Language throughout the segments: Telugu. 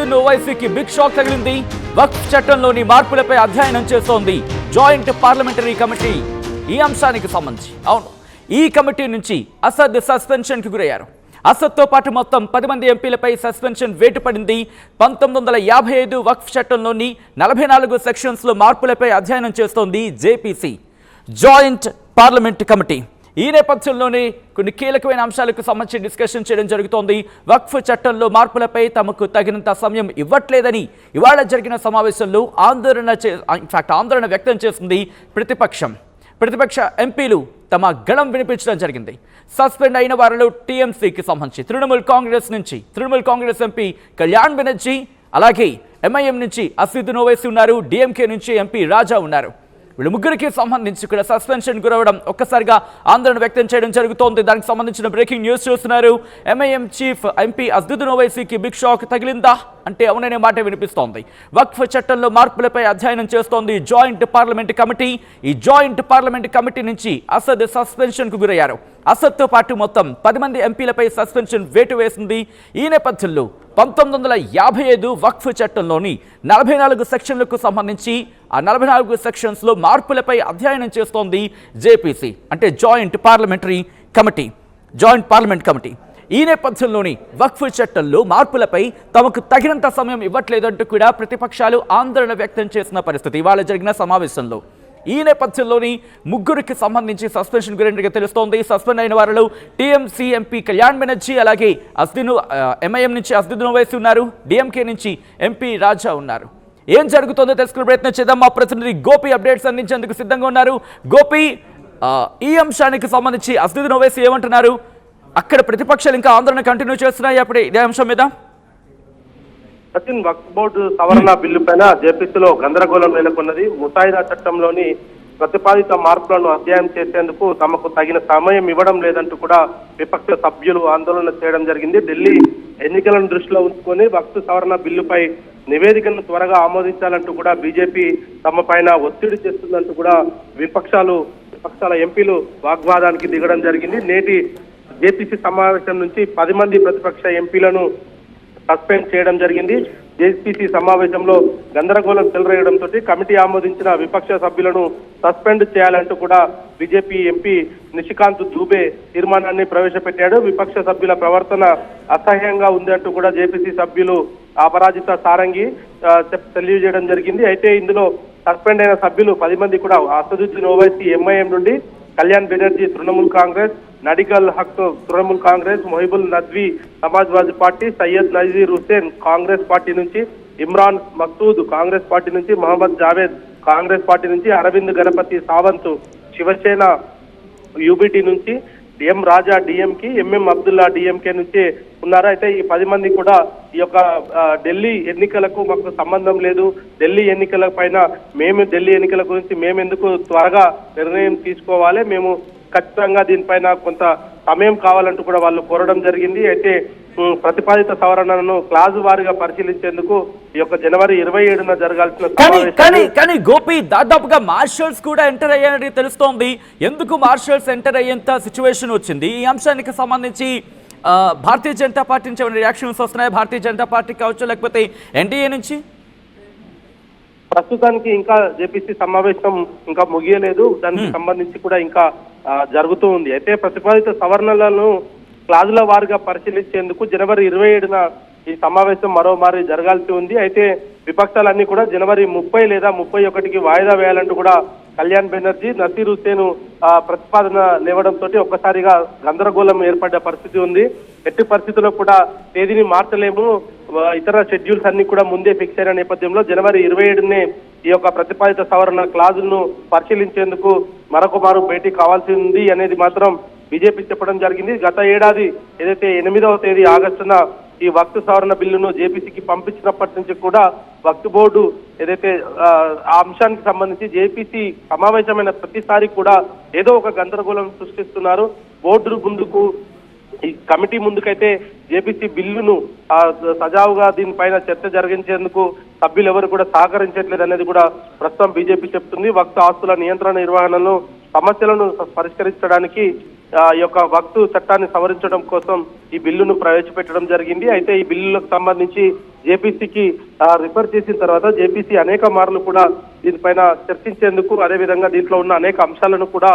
అసదుద్దీన్ ఓవైసీకి బిగ్ షాక్ తగిలింది. వక్ఫ్ చట్టంలోని మార్పులపై అధ్యయనం చేస్తోంది జాయింట్ పార్లమెంటరీ కమిటీ. ఈ అంశానికి సంబంధించి ఈ కమిటీ నుంచి అసద్ సస్పెన్షన్కి గురయ్యారు. అసద్తో పాటు మొత్తం 10 మంది ఎంపీలపై సస్పెన్షన్ వేటు పడింది. 1955 వక్ఫ్ చట్టంలోని 44 సెక్షన్స్లో మార్పులపై అధ్యయనం చేస్తోంది జేపీసీ జాయింట్ పార్లమెంట్ కమిటీ. ఈ నేపథ్యంలోనే కొన్ని కీలకమైన అంశాలకు సంబంధించి డిస్కషన్ చేయడం జరుగుతోంది. వక్ఫ్ చట్టంలో మార్పులపై తమకు తగినంత సమయం ఇవ్వట్లేదని ఇవాళ జరిగిన సమావేశంలో ఆందోళన వ్యక్తం చేసింది ప్రతిపక్ష ఎంపీలు తమ గళం వినిపించడం జరిగింది. సస్పెండ్ అయిన వారిలో టీఎంసీకి సంబంధించి తృణమూల్ కాంగ్రెస్ ఎంపీ కళ్యాణ్ బెనర్జీ, అలాగే ఎంఐఎం నుంచి అసదుద్దీన్ ఓవైసీ ఉన్నారు. డిఎంకే నుంచి ఎంపీ రాజా ఉన్నారు. వీళ్ళు ముగ్గురికి సంబంధించి కూడా సస్పెన్షన్ గురవడం ఒక్కసారిగా ఆందోళన వ్యక్తం చేయడం జరుగుతోంది. దానికి సంబంధించిన బ్రేకింగ్ న్యూస్ చూస్తున్నారు. ఎంఐఎం చీఫ్ ఎంపీ అసదుద్దీన్ ఓవైసీకి బిగ్ షాక్ తగిలిందా అంటే అవుననే మాట వినిపిస్తోంది. వక్ఫ్ చట్టంలో మార్పులపై అధ్యయనం చేస్తోంది జాయింట్ పార్లమెంట్ కమిటీ. ఈ జాయింట్ పార్లమెంట్ కమిటీ నుంచి అసద్ సస్పెన్షన్కు గురయ్యారు. అసద్తో పాటు మొత్తం 10 మంది ఎంపీలపై సస్పెన్షన్ వేటు వేసింది. ఈ నేపథ్యంలో 1955 వక్ఫ్ చట్టంలోని 44 సెక్షన్లకు సంబంధించి ఆ 44 సెక్షన్స్లో మార్పులపై అధ్యయనం చేస్తోంది జేపీసీ అంటే జాయింట్ పార్లమెంట్ కమిటీ. ఈ నేపథ్యంలోని వక్ఫ్ చట్టంలో మార్పులపై తమకు తగినంత సమయం ఇవ్వట్లేదంటూ కూడా ప్రతిపక్షాలు ఆందోళన వ్యక్తం చేసిన పరిస్థితి ఇవాళ జరిగిన సమావేశంలో. ఈ నేపథ్యంలోని ముగ్గురికి సంబంధించి సస్పెన్షన్ గురించి తెలుస్తోంది. సస్పెండ్ అయిన వారిలో టీఎంసీ ఎంపీ కళ్యాణ్ బెనర్జీ, అలాగే ఎంఐఎం నుంచి అసదుద్దీన్ ఓవైసీ ఉన్నారు. డిఎంకే నుంచి ఎంపీ రాజా ఉన్నారు. ఏం జరుగుతుందో తెలుసుకునే ప్రయత్నం చేద్దాం. మా ప్రతినిధి గోపి అప్డేట్స్ అందించేందుకు సిద్ధంగా ఉన్నారు. గోపి, ఈ అంశానికి సంబంధించి అసదుద్దీన్ ఓవైసీ ఏమంటున్నారు? అక్కడ ప్రతిపక్షాలు ఇంకా ఆందోళన కంటిన్యూ చేస్తున్నాయి అప్పుడే ఇదే అంశం మీద. సచిన్, వక్ఫ్ బోర్డు సవరణ బిల్లు పైన జేపీసీలో గందరగోళం నెలకొన్నది. ముసాయిదా చట్టంలోని ప్రతిపాదిత మార్పులను అధ్యయనం చేసేందుకు తమకు తగిన సమయం ఇవ్వడం లేదంటూ కూడా విపక్ష సభ్యులు ఆందోళన చేయడం జరిగింది. ఢిల్లీ ఎన్నికలను దృష్టిలో ఉంచుకొని వక్ఫ్ సవరణ బిల్లుపై నివేదికను త్వరగా ఆమోదించాలంటూ కూడా బీజేపీ తమ పైన ఒత్తిడి చేస్తుందంటూ కూడా విపక్షాల ఎంపీలు వాగ్వాదానికి దిగడం జరిగింది. నేటి జేపీసీ సమావేశం నుంచి 10 మంది ప్రతిపక్ష ఎంపీలను సస్పెండ్ చేయడం జరిగింది. జేపీసీ సమావేశంలో గందరగోళం చెలరేయడంతో కమిటీ ఆమోదించిన విపక్ష సభ్యులను సస్పెండ్ చేయాలంటూ కూడా బీజేపీ ఎంపీ నిషికాంత్ దూబే తీర్మానాన్ని ప్రవేశపెట్టాడు. విపక్ష సభ్యుల ప్రవర్తన అసహ్యంగా ఉంది అంటూ కూడా జేపీసీ సభ్యులు అపరాజిత సారంగి తెలియజేయడం జరిగింది. అయితే ఇందులో సస్పెండ్ అయిన సభ్యులు 10 మంది కూడా అసదుద్దీన్ ఓవైసీ ఎంఐఎం నుండి, కళ్యాణ్ బెనర్జీ తృణమూల్ కాంగ్రెస్, నడిగల్ హక్ తృణమూల్ కాంగ్రెస్, మొహిబుల్ నద్వీ సమాజ్వాదీ పార్టీ, సయ్యద్ నజీర్ హుస్సేన్ కాంగ్రెస్ పార్టీ నుంచి, ఇమ్రాన్ మక్సూద్ కాంగ్రెస్ పార్టీ నుంచి, మహమ్మద్ జావేద్ కాంగ్రెస్ పార్టీ నుంచి, అరవింద్ గణపతి సావంత్ శివసేన యూబీటీ నుంచి, ఎం రాజా డిఎంకి, ఎంఎం అబ్దుల్లా డిఎంకే నుంచి ఉన్నారు. అయితే ఈ 10 మంది కూడా ఈ యొక్క ఢిల్లీ ఎన్నికలకు మాకు సంబంధం లేదు, ఢిల్లీ ఎన్నికల పైన ఢిల్లీ ఎన్నికల గురించి మేమెందుకు త్వరగా నిర్ణయం తీసుకోవాలి, మేము ఖచ్చితంగా దీనిపైన కొంత సమయం కావాలంటూ కూడా వాళ్ళు కోరడం జరిగింది. అయితే ప్రతిపాదిత సవరణను క్లాజు వారీగా పరిశీలించేందుకు ఈ యొక్క జనవరి 27న జరగాల్సిన కానీ గోపి, దాదాపుగా మార్షల్స్ కూడా ఎంటర్ అయ్యారని తెలుస్తోంది. ఎందుకు మార్షల్స్ ఎంటర్ అయ్యేంత సిచ్యువేషన్ వచ్చింది? ఈ అంశానికి సంబంధించి భారతీయ జనతా పార్టీ నుంచి ఏమైనా రియాక్షన్స్ వస్తున్నాయి? భారతీయ జనతా పార్టీ కావచ్చు, లేకపోతే ఎన్డీఏ నుంచి? ప్రస్తుతానికి ఇంకా జేపీసీ సమావేశం ఇంకా ముగియలేదు. దానికి సంబంధించి కూడా ఇంకా జరుగుతూ ఉంది. అయితే ప్రతిపాదిత సవరణలను క్లాజుల వారీగా పరిశీలించేందుకు జనవరి 27న ఈ సమావేశం మరోమారి జరగాల్సి ఉంది. అయితే విపక్షాలన్నీ కూడా జనవరి 30 లేదా 31కి వాయిదా వేయాలంటూ కూడా కళ్యాణ్ బెనర్జీ, నసీర్ హుస్సేన్ ప్రతిపాదన లేవడంతో ఒక్కసారిగా గందరగోళం ఏర్పడ్డ పరిస్థితి ఉంది. ఎట్టి పరిస్థితుల్లో కూడా తేదీని మార్చలేము, ఇతర షెడ్యూల్స్ అన్ని కూడా ముందే ఫిక్స్ అయిన నేపథ్యంలో జనవరి 27నే ఈ యొక్క ప్రతిపాదిత సవరణ క్లాజులను పరిశీలించేందుకు మరొకమారు భేటీ కావాల్సి ఉంది అనేది మాత్రం బీజేపీ చెప్పడం జరిగింది. గత ఏడాది ఏదైతే 8వ తేదీ ఆగస్టున ఈ వక్ఫ్ సవరణ బిల్లును జేపీసీకి పంపించినప్పటి నుంచి కూడా వక్ఫ్ బోర్డు ఏదైతే ఆ అంశానికి సంబంధించి జేపీసీ సమావేశమైన ప్రతిసారి కూడా ఏదో ఒక గందరగోళం సృష్టిస్తున్నారు. బోర్డు ముందుకు ఈ కమిటీ ముందుకైతే జేపీసీ బిల్లును సజావుగా దీనిపైన చర్చ జరిగించేందుకు సభ్యులు ఎవరు కూడా సహకరించట్లేదు అనేది కూడా ప్రస్తుతం బీజేపీ చెప్తుంది. వక్ఫ్ ఆస్తుల నియంత్రణ నిర్వహణలో సమస్యలను పరిష్కరించడానికి ఈ యొక్క వక్ఫ్ చట్టాన్ని సవరించడం కోసం ఈ బిల్లును ప్రవేశపెట్టడం జరిగింది. అయితే ఈ బిల్లులకు సంబంధించి జేపీసీకి రిఫర్ చేసిన తర్వాత జేపీసీ అనేక మార్లు కూడా దీనిపైన చర్చించేందుకు, అదేవిధంగా దీంట్లో ఉన్న అనేక అంశాలను కూడా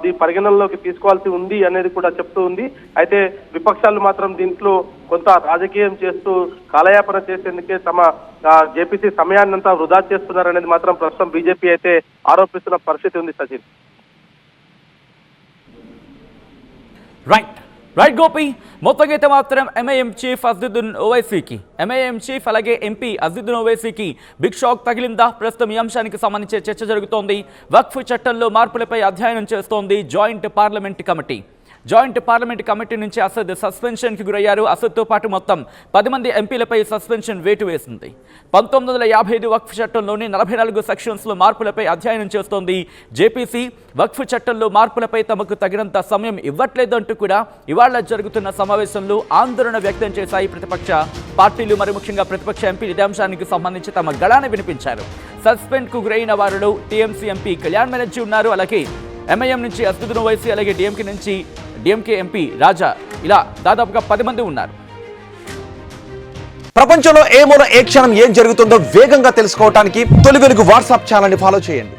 దీని పరిగణనలోకి తీసుకోవాల్సి ఉంది అనేది కూడా చెప్తూ ఉంది. అయితే విపక్షాలు మాత్రం దీంట్లో కొంత రాజకీయం చేస్తూ కాలయాపన చేసేందుకే తమ జేపీసీ సమయాన్నంతా వృధా చేస్తున్నారనేది మాత్రం ప్రస్తుతం బీజేపీ అయితే ఆరోపిస్తున్న పరిస్థితి ఉంది. సచిన్. రైట్ గోపి, మొత్తంగా అయితే మాత్రం ఎంఐఎం చీఫ్ అసదుద్దీన్ ఓవైసీకి, ఎంఐఎం చీఫ్ అలాగే ఎంపీ అసదుద్దీన్ ఓవైసీకి బిగ్ షాక్ తగిలిందా? ప్రస్తుతం ఈ అంశానికి సంబంధించి చర్చ జరుగుతోంది. వక్ఫ్ చట్టంలో మార్పులపై అధ్యయనం చేస్తోంది joint parliament committee. Joint parliament committee నుంచి అసద్ సస్పెన్షన్కి గురయ్యారు. అసద్తో పాటు మొత్తం 10 మంది ఎంపీలపై సస్పెన్షన్ వేటు వేసింది. 1955 వక్ఫ్ చట్టంలోని 44 సెక్షన్స్లో మార్పులపై అధ్యయనం చేస్తోంది జేపీసీ. వక్ఫ్ చట్టంలో మార్పులపై తమకు తగినంత సమయం ఇవ్వట్లేదంటూ కూడా ఇవాళ జరుగుతున్న సమావేశంలో ఆందోళన వ్యక్తం చేశాయి ప్రతిపక్ష పార్టీలు. మరి ముఖ్యంగా ప్రతిపక్ష ఎంపీలు ఇదే అంశానికి సంబంధించి తమ గళాన్ని వినిపించారు. సస్పెండ్కు గురైన వారిలో టీఎంసీ ఎంపీ కళ్యాణ్ బెనర్జీ ఉన్నారు. అలాగే ఎంఐఎం నుంచి అసదుద్దీన్ ఓవైసీ, అలాగే డిఎంకే ఎంపీ రాజా, ఇలా దాదాపుగా 10 మంది ఉన్నారు. ప్రపంచంలో ఏ మూల ఏ క్షణం ఏం జరుగుతుందో వేగంగా తెలుసుకోవడానికి తొలి వెలుగు వాట్సాప్ ఛానల్ని ఫాలో చేయండి.